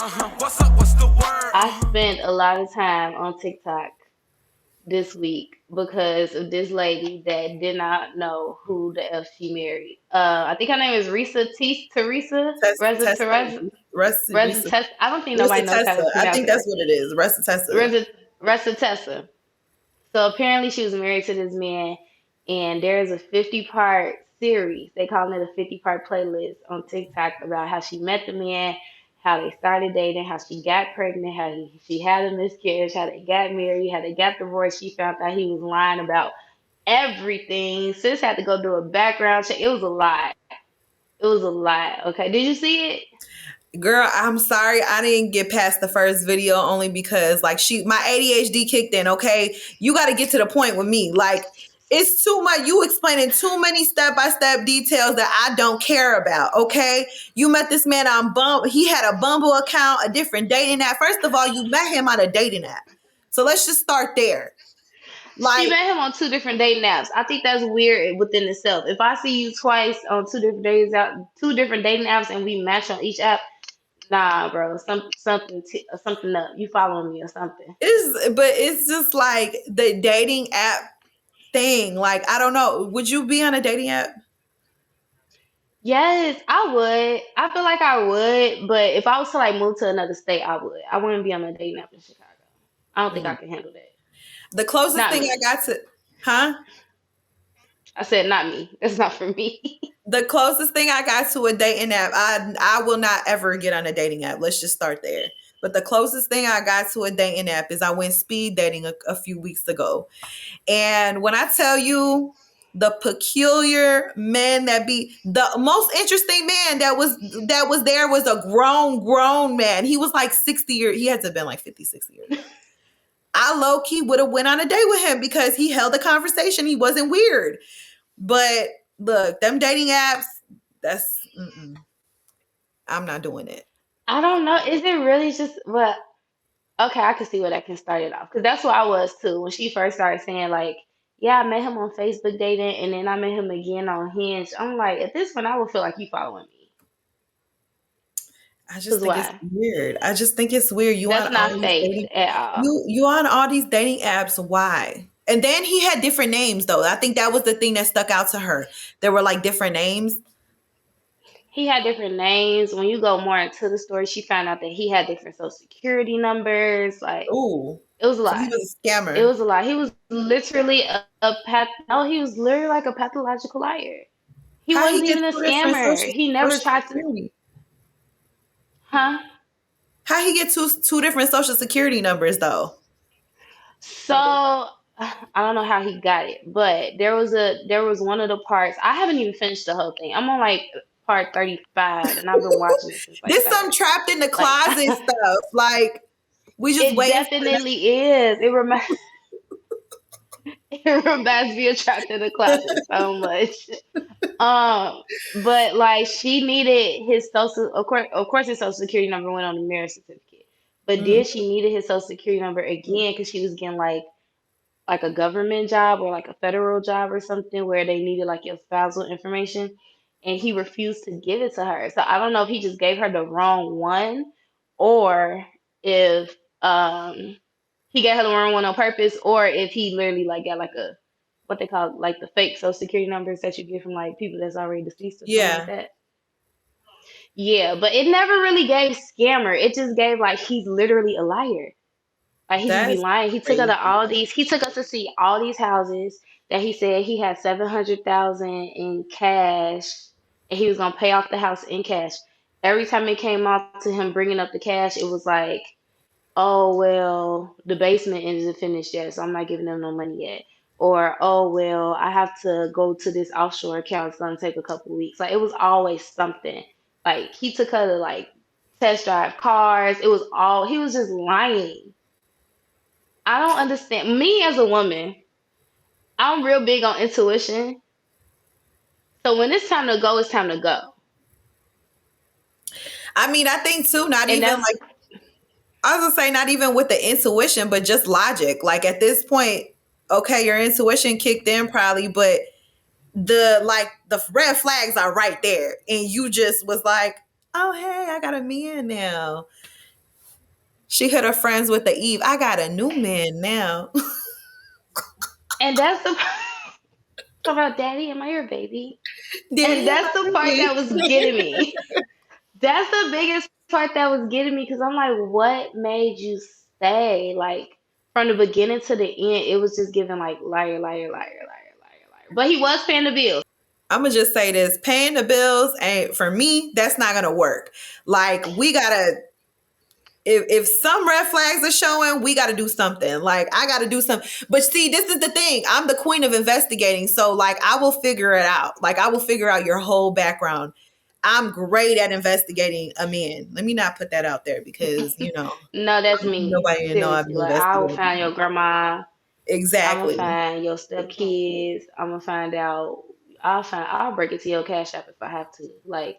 What's up? What's the word? I spent a lot of time on TikTok this week because of this lady that did not know who the F she married. I think her name is Reesa Teresa Reza Tessa, Teresa Reza Risa, Tessa. I don't think Risa nobody knows how to Tessa. I pronounce think her. that's what it is. Risa Tessa. Reza Reza Tessa. So apparently she was married to this man, and there's a 50-part series. They call it a 50-part playlist on TikTok about how she met the man, how they started dating, how she got pregnant, she had a miscarriage, how they got married, how they got divorced. She found out he was lying about everything. Sis had to go do a background check. It was a lot. It was a lot. Okay, did you see it? Girl, I'm sorry I didn't get past the first video only because like my ADHD kicked in, okay? You got to get to the point with me. Like it's too much. You explaining too many step-by-step details that I don't care about, okay? You met this man on Bumble. He had a Bumble account, a different dating app. First of all, you met him on a dating app. So let's just start there. She Like, met him on two different dating apps. I think that's weird within itself. If I see you twice on two different dating apps, and we match on each app, nah, bro, something up. You following me or something? it's just like the dating app thing. Like, I don't know. Would you be on a dating app? Yes, I would. I feel like I would, but if I was to like move to another state, I would. I wouldn't be on a dating app in Chicago. I don't think I Mm. can handle that. The closest Not thing I me. got to, huh? I said not me. That's not for me. The closest thing I got to a dating app, I will not ever get on a dating app. Let's just start there. But the closest thing I got to a dating app is I went speed dating a few weeks ago. And when I tell you the peculiar man that be the most interesting man that was there was a grown man. He was like 60 years. He had to have been like 50, 60 years old. I low key would have went on a date with him because he held a conversation. He wasn't weird. But look, them dating apps, I'm not doing it. I don't know. Is it really just what? Okay, I can see where that can start it off because that's what I was too when she first started saying like, yeah, I met him on Facebook dating, and then I met him again on Hinge. I'm like, at this point, I would feel like you following me. I just Cause think it's why? weird. I just think it's weird. That's not faith at all. You on all these dating apps. Why? And then he had different names though. I think that was the thing that stuck out to her. There were like different names. He had different names. When you go more into the story, she found out that he had different social security numbers. Like Ooh. it was a So he lot. was a It scammer. was a lot. He was literally no, he was literally like a pathological liar. He How he wasn't get even a two different scammer. He never social tried to, security? huh? How he get two different social security numbers though? So I don't know how he got it, but there was one of the parts. I haven't even finished the whole thing. I'm on like part 35, and I've been watching it since like This some 30. trapped in the Like closet stuff. Like we just it waiting for the definitely is. It reminds me of Trapped in the Closet so much. Um, but like she needed his social, of course, his social security number went on the marriage certificate. But then Mm, she needed his social security number again because she was getting like a government job or like a federal job or something where they needed like your spousal information, and he refused to give it to her. So I don't know if he just gave her the wrong one, or if he gave her the wrong one on purpose, or if he literally like got like a what they call like the fake social security numbers that you get from like people that's already deceased or something like yeah, that. Yeah, but it never really gave scammer. It just gave like he's literally a liar. Like he just be that's lying. He took her to crazy. all these. He took us to see all these houses that he said he had 700,000 in cash, and he was gonna pay off the house in cash. Every time it came out to him bringing up the cash, it was like, oh well, the basement isn't finished yet, so I'm not giving them no money yet. Or oh well, I have to go to this offshore account. It's gonna take a couple weeks. Like it was always something. Like he took her to like test drive cars. It was all he was just lying. I don't understand. Me as a woman, I'm real big on intuition. So when it's time to go, it's time to go. I mean, I think too, not And even that's like I was gonna say not even with the intuition, but just logic. Like at this point, okay, your intuition kicked in probably, but the red flags are right there. And you just was like, oh hey, I got a man now. She hit her friends with the Eve. I got a new man now. And that's the about daddy, am I your baby? And Daddy and that's my the part that was baby. getting me. That's the biggest part that was getting me because I'm like, what made you stay? Like from the beginning to the end, it was just giving like liar, liar, liar, liar, liar, liar. But he was paying the bills. I'm gonna just say this: paying the bills ain't for me. That's not gonna work. Like we gotta. If some red flags are showing, we got to do something. Like I got to do something. But see, this is the thing. I'm the queen of investigating. So like I will figure it out. Like I will figure out your whole background. I'm great at investigating a man. Let me not put that out there because, No, that's me. nobody know I'm Seriously. Like I will find your investigating. grandma. I'm gonna Exactly. find your stepkids. I'm gonna find out. I'll break it to your cash app if I have to. Like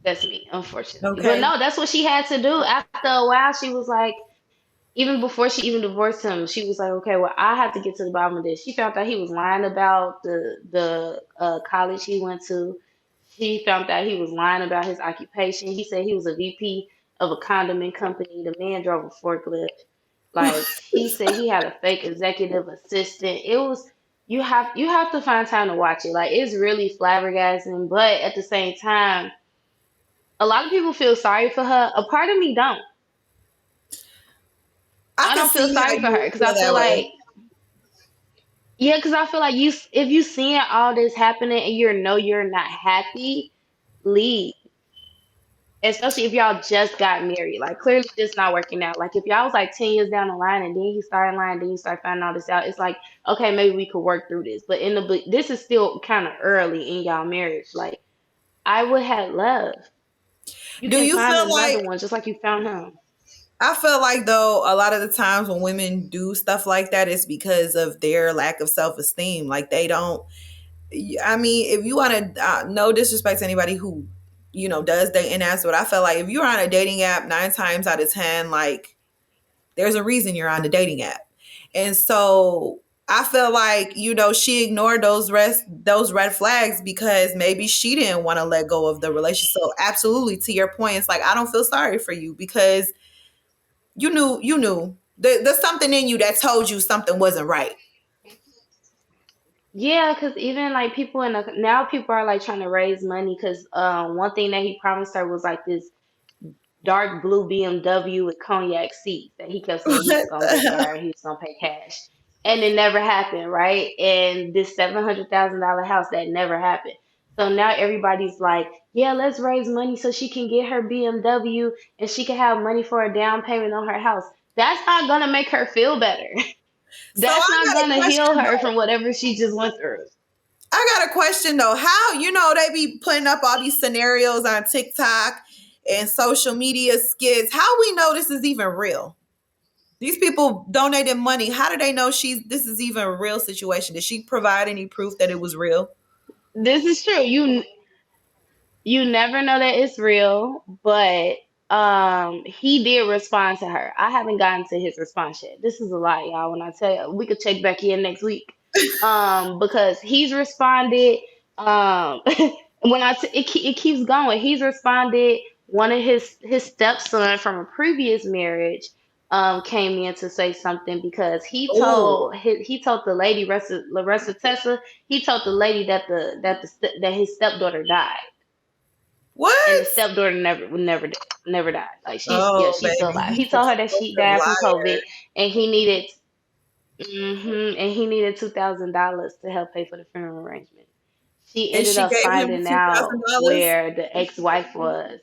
that's me, unfortunately. But Okay. no, that's what she had to do. After a while, she was like, even before she even divorced him, she was like, okay, well, I have to get to the bottom of this. She found out he was lying about the college he went to. She found out he was lying about his occupation. He said he was a VP of a condiment company. The man drove a forklift. Like he said, he had a fake executive assistant. It was you have to find time to watch it. Like it's really flabbergasting, but at the same time, a lot of people feel sorry for her. A part of me don't. I I can don't feel see how sorry for you her would because I feel feel that way. like yeah, because I feel like if you seeing all this happening and you know you're not happy, leave. Especially if y'all just got married. Like clearly this not working out. Like if y'all was like 10 years down the line and then he started lying, then you start finding all this out, it's like, okay, maybe we could work through this. But this is still kind of early in y'all marriage. Like I would have love. You Do can you find feel another like one just like you found him. I feel like though a lot of the times when women do stuff like that, it's because of their lack of self esteem. Like they don't. I mean, if you want to, no disrespect to anybody who, does dating apps, but I feel like if you're on a dating app, 9 times out of 10, like there's a reason you're on the dating app, and so I feel like she ignored those red flags because maybe she didn't want to let go of the relationship. So absolutely, to your point, it's like I don't feel sorry for you because you knew there's something in you that told you something wasn't right. Yeah, because even like people now people are like trying to raise money because one thing that he promised her was like this dark blue BMW with cognac seats that he kept saying he was gonna get for her. He was gonna pay cash, and it never happened, right? And this $700,000 house that never happened. So now everybody's like, yeah, let's raise money so she can get her BMW and she can have money for a down payment on her house. That's not gonna make her feel better. So That's I not got a gonna heal question her though. from whatever she just went through. I got a question though. How they be putting up all these scenarios on TikTok and social media skits? How we know this is even real? These people donated money. How do they know this is even a real situation? Did she provide any proof that it was real? This is true. You never know that it's real, but he did respond to her. I haven't gotten to his response yet. This is a lot, y'all. When I tell you, we could check back in next week. Because he's responded. When it keeps going, he's responded. One of his stepson from a previous marriage came in to say something because Oh, he told the lady Larissa Tessa, he told the lady that his stepdaughter died, and the what? stepdaughter never died. Like Oh, she's still baby, alive. he's He a told her that she compulsive died from liar. COVID, and he needed $2,000 to help pay for the funeral arrangement. She And ended she up gave him finding out $2,000. where the ex-wife was.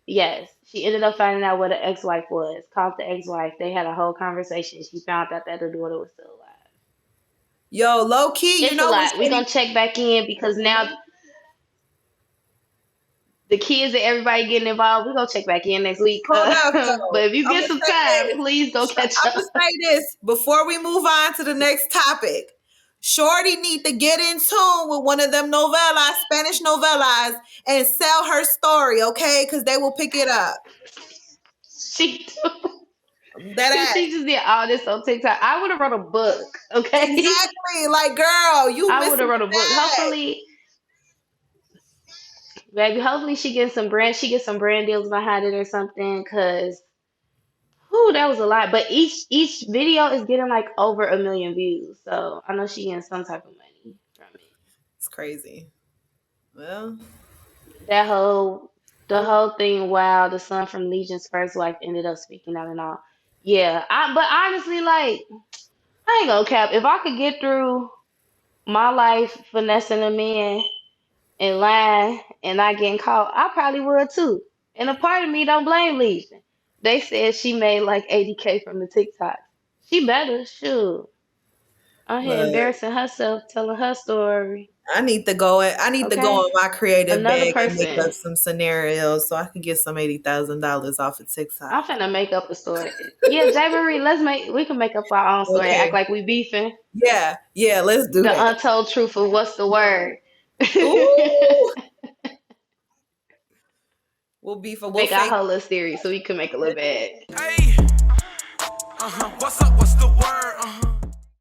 Yes, she ended up finding out where the ex-wife was. Called the ex-wife. They had a whole conversation. She found out that the daughter was still alive. Yo, low key, you It's a know what lot. We're Shady? gonna check back in because now the kids and everybody getting involved. We're gonna check back in next week. Hold up, though. But if you I'm get gonna some say time, this. please go catch I'm up. gonna say this before we move on to the next topic. Shorty need to get in tune with one of them novellas, Spanish novellas, and sell her story, okay? Because they will pick it up. She That Cause she ass. just did all this on TikTok. I would have wrote a book, okay? Exactly. Like, girl, you I would have missing wrote the a book. bag. Hopefully, baby, hopefully she gets some brand deals behind it or something. Cause Ooh, that was a lot. But each video is getting like over 1 million views. So I know she getting some type of money from it. It's crazy. Well, That whole the whole thing, wow, the son from Legion's first wife ended up speaking out and all. Yeah, but honestly, like, I ain't gonna cap. If I could get through my life finessing a man and lying and not getting caught, I probably would too. And a part of me don't blame Legion. They said she made like 80K from the TikTok. She better, shoot. Out here look, embarrassing herself, telling her story. I need to go. I need to go Okay, in my creative another bag and make up person. some scenarios so I can get some $80,000 off of TikTok. I'm finna make up a story. Yeah, JAYY, we can make up our own story. Act Okay. like we beefing. Yeah. Yeah. Let's do The that. untold truth of what's the word. Ooh. We'll beef. We'll Make our fake. whole little series so we can make a little bag. Hey, what's up? What's the word?